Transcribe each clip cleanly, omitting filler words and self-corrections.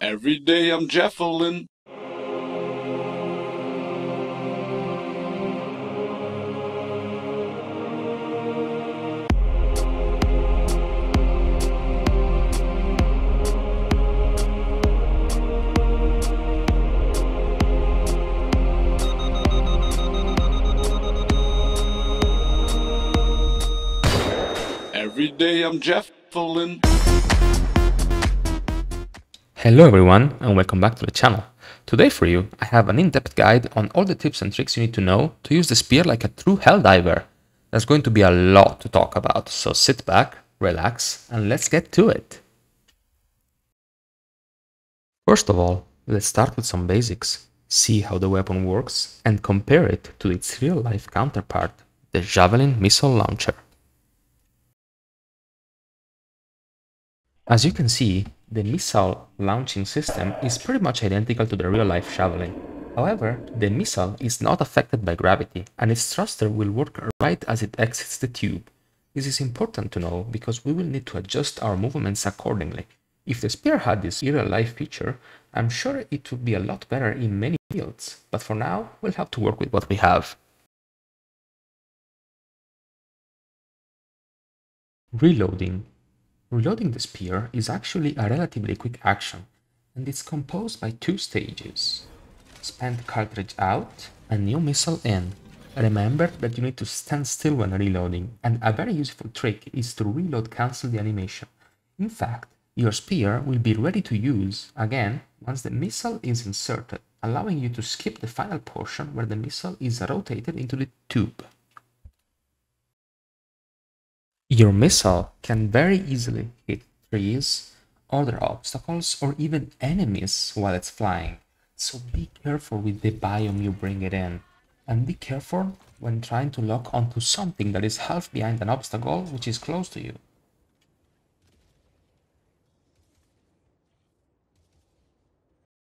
Every day I'm Jeffelin. Every day I'm Jeffelin. Hello everyone and welcome back to the channel. Today for you I have an in-depth guide on all the tips and tricks you need to know to use the spear like a true Helldiver. There's going to be a lot to talk about, so sit back, relax and let's get to it. First of all, let's start with some basics, see how the weapon works and compare it to its real-life counterpart, the Javelin missile launcher. As you can see, the missile launching system is pretty much identical to the real-life Javelin. However, the missile is not affected by gravity, and its thruster will work right as it exits the tube. This is important to know because we will need to adjust our movements accordingly. If the spear had this real-life feature, I'm sure it would be a lot better in many fields, but for now, we'll have to work with what we have. Reloading. Reloading the spear is actually a relatively quick action, and it's composed by two stages. Spent cartridge out and new missile in. Remember that you need to stand still when reloading, and a very useful trick is to reload cancel the animation. In fact, your spear will be ready to use again once the missile is inserted, allowing you to skip the final portion where the missile is rotated into the tube. Your missile can very easily hit trees, other obstacles, or even enemies while it's flying, so be careful with the biome you bring it in, and be careful when trying to lock onto something that is half behind an obstacle which is close to you.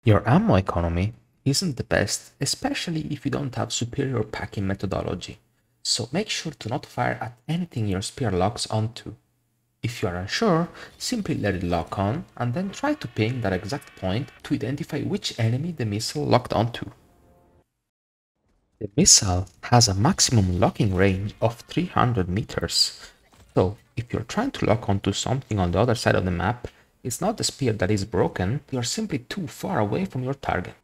Your ammo economy isn't the best, especially if you don't have superior packing methodology. So make sure to not fire at anything your spear locks onto. If you are unsure, simply let it lock on and then try to ping that exact point to identify which enemy the missile locked onto. The missile has a maximum locking range of 300 meters. So if you're trying to lock onto something on the other side of the map, it's not the spear that is broken, you're simply too far away from your target.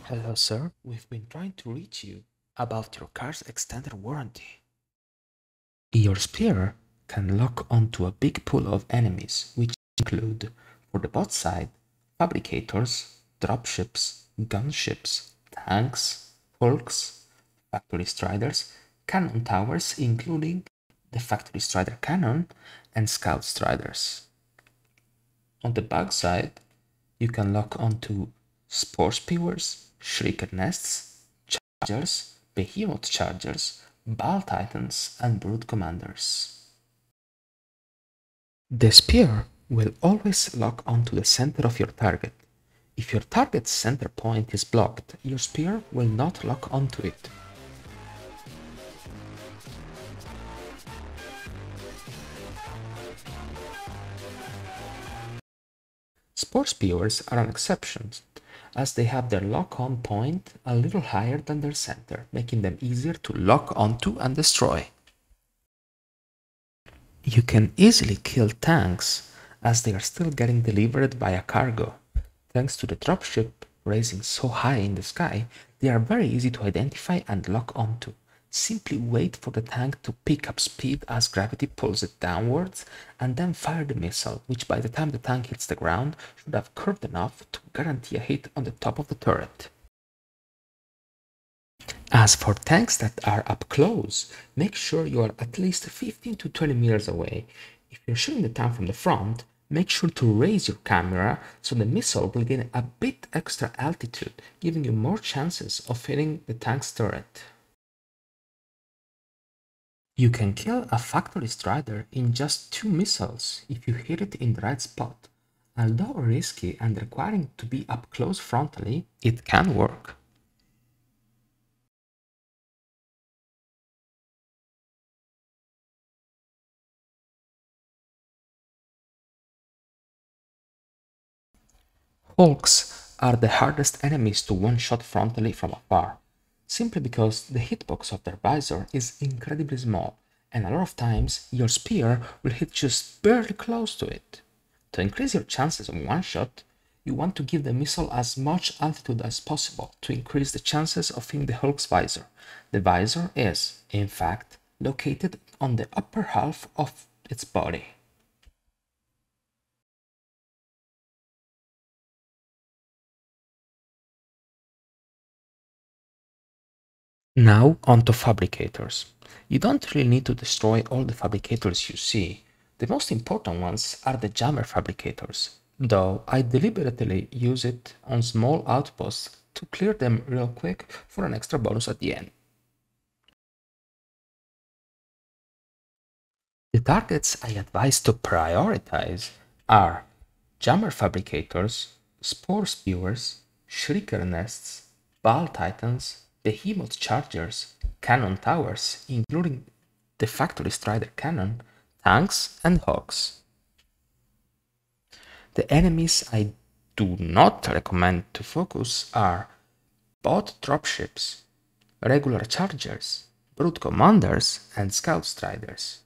Hello sir, we've been trying to reach you about your car's extended warranty. Your spear can lock onto a big pool of enemies, which include, for the bot side, fabricators, dropships, gunships, tanks, hulks, factory striders, cannon towers including the factory strider cannon, and scout striders. On the bug side, you can lock onto spore spewers, shrieker nests, chargers, behemoth chargers, ball titans, and brood commanders. The spear will always lock onto the center of your target. If your target's center point is blocked, your spear will not lock onto it. Spore spewers are an exception, as they have their lock-on point a little higher than their center, making them easier to lock onto and destroy. You can easily kill tanks, as they are still getting delivered via cargo. Thanks to the dropship raising so high in the sky, they are very easy to identify and lock onto. Simply wait for the tank to pick up speed as gravity pulls it downwards, and then fire the missile, which by the time the tank hits the ground should have curved enough to guarantee a hit on the top of the turret. As for tanks that are up close, make sure you are at least 15 to 20 meters away. If you're shooting the tank from the front, make sure to raise your camera so the missile will gain a bit extra altitude, giving you more chances of hitting the tank's turret. You can kill a factory strider in just 2 missiles if you hit it in the right spot. Although risky and requiring to be up close frontally, it can work. Hulks are the hardest enemies to one-shot frontally from afar, simply because the hitbox of their visor is incredibly small, and a lot of times your spear will hit just barely close to it. To increase your chances of one-shot, you want to give the missile as much altitude as possible to increase the chances of hitting the Hulk's visor. The visor is, in fact, located on the upper half of its body. Now onto fabricators. You don't really need to destroy all the fabricators you see. The most important ones are the jammer fabricators, though I deliberately use it on small outposts to clear them real quick for an extra bonus at the end. The targets I advise to prioritize are jammer fabricators, spore spewers, shrieker nests, ball titans, behemoth chargers, cannon towers, including the factory strider cannon, tanks, and hogs. The enemies I do not recommend to focus are bot dropships, regular chargers, brute commanders, and scout striders.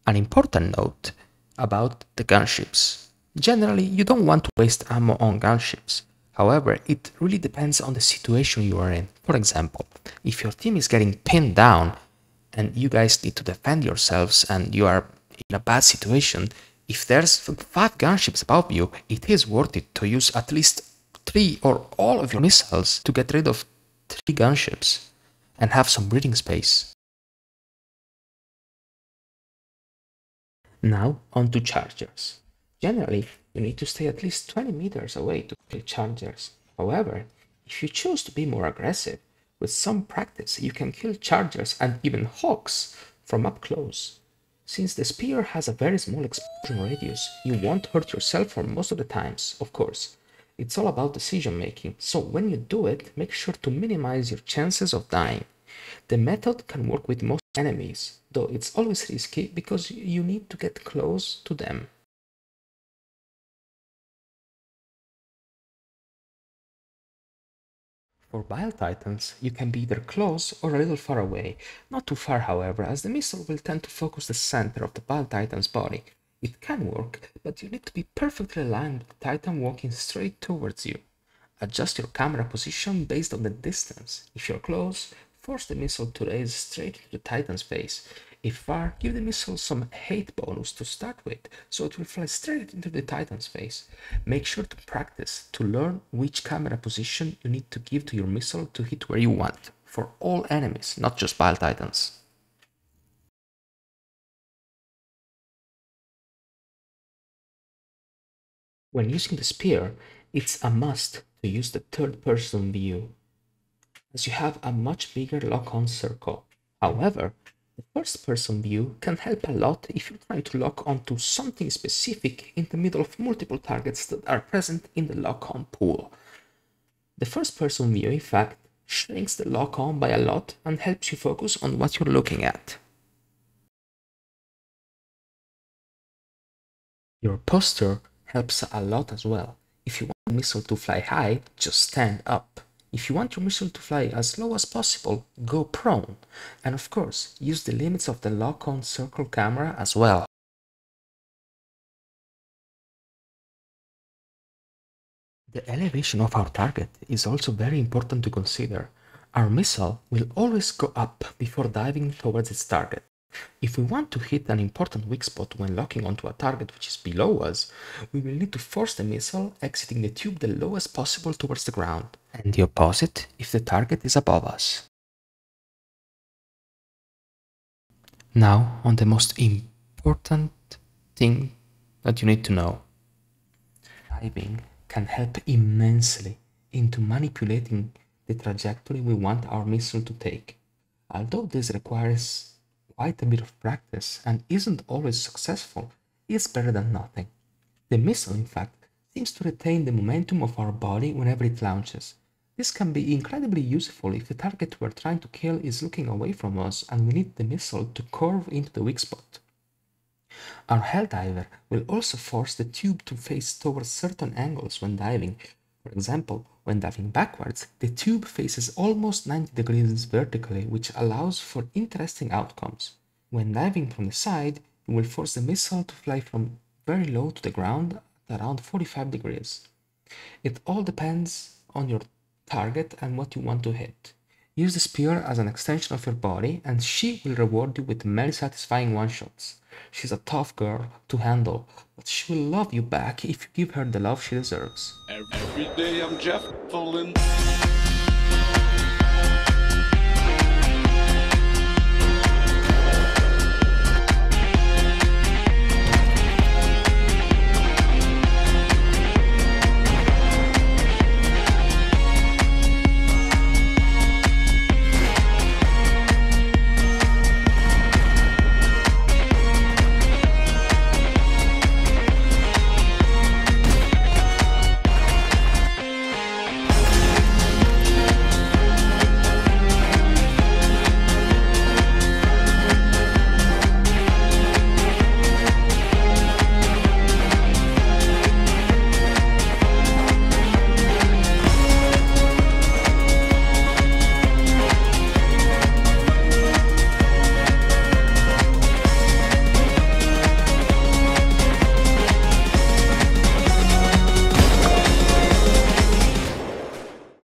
An important note about the gunships. Generally, you don't want to waste ammo on gunships. However, it really depends on the situation you are in. For example, if your team is getting pinned down and you guys need to defend yourselves and you are in a bad situation, if there's 5 gunships above you, it is worth it to use at least 3 or all of your missiles to get rid of 3 gunships and have some breathing space. Now onto chargers. Generally, you need to stay at least 20 meters away to kill chargers. However, if you choose to be more aggressive, with some practice you can kill chargers and even hawks from up close. Since the spear has a very small explosion radius, you won't hurt yourself for most of the times, of course. It's all about decision making, so when you do it, make sure to minimize your chances of dying. The method can work with most enemies, though it's always risky because you need to get close to them. For Bile Titans, you can be either close or a little far away. Not too far, however, as the missile will tend to focus the center of the Bile Titan's body. It can work, but you need to be perfectly aligned with the Titan walking straight towards you. Adjust your camera position based on the distance. If you're close, force the missile to raise straight into the Titan's face. If far, give the missile some hate bonus to start with, so it will fly straight into the Titan's face. Make sure to practice to learn which camera position you need to give to your missile to hit where you want, for all enemies, not just Bile Titans. When using the spear, it's a must to use the third-person view, as you have a much bigger lock-on circle. However, the first-person view can help a lot if you're trying to lock onto something specific in the middle of multiple targets that are present in the lock-on pool. The first-person view, in fact, shrinks the lock-on by a lot and helps you focus on what you're looking at. Your posture helps a lot as well. If you want the missile to fly high, just stand up. If you want your missile to fly as low as possible, go prone. And of course, use the limits of the lock-on circle camera as well. The elevation of our target is also very important to consider. Our missile will always go up before diving towards its target. If we want to hit an important weak spot when locking onto a target which is below us, we will need to force the missile exiting the tube the lowest possible towards the ground, and the opposite if the target is above us. Now on the most important thing that you need to know. Diving can help immensely into manipulating the trajectory we want our missile to take. Although this requires quite a bit of practice and isn't always successful, it's better than nothing. The missile, in fact, seems to retain the momentum of our body whenever it launches. This can be incredibly useful if the target we're trying to kill is looking away from us and we need the missile to curve into the weak spot. Our Helldiver will also force the tube to face towards certain angles when diving, For example, when diving backwards, the tube faces almost 90 degrees vertically, which allows for interesting outcomes. When diving from the side, you will force the missile to fly from very low to the ground at around 45 degrees. It all depends on your target and what you want to hit. Use the spear as an extension of your body, and she will reward you with many satisfying one-shots. She's a tough girl to handle, but she will love you back if you give her the love she deserves. Every day I'm Jefflin.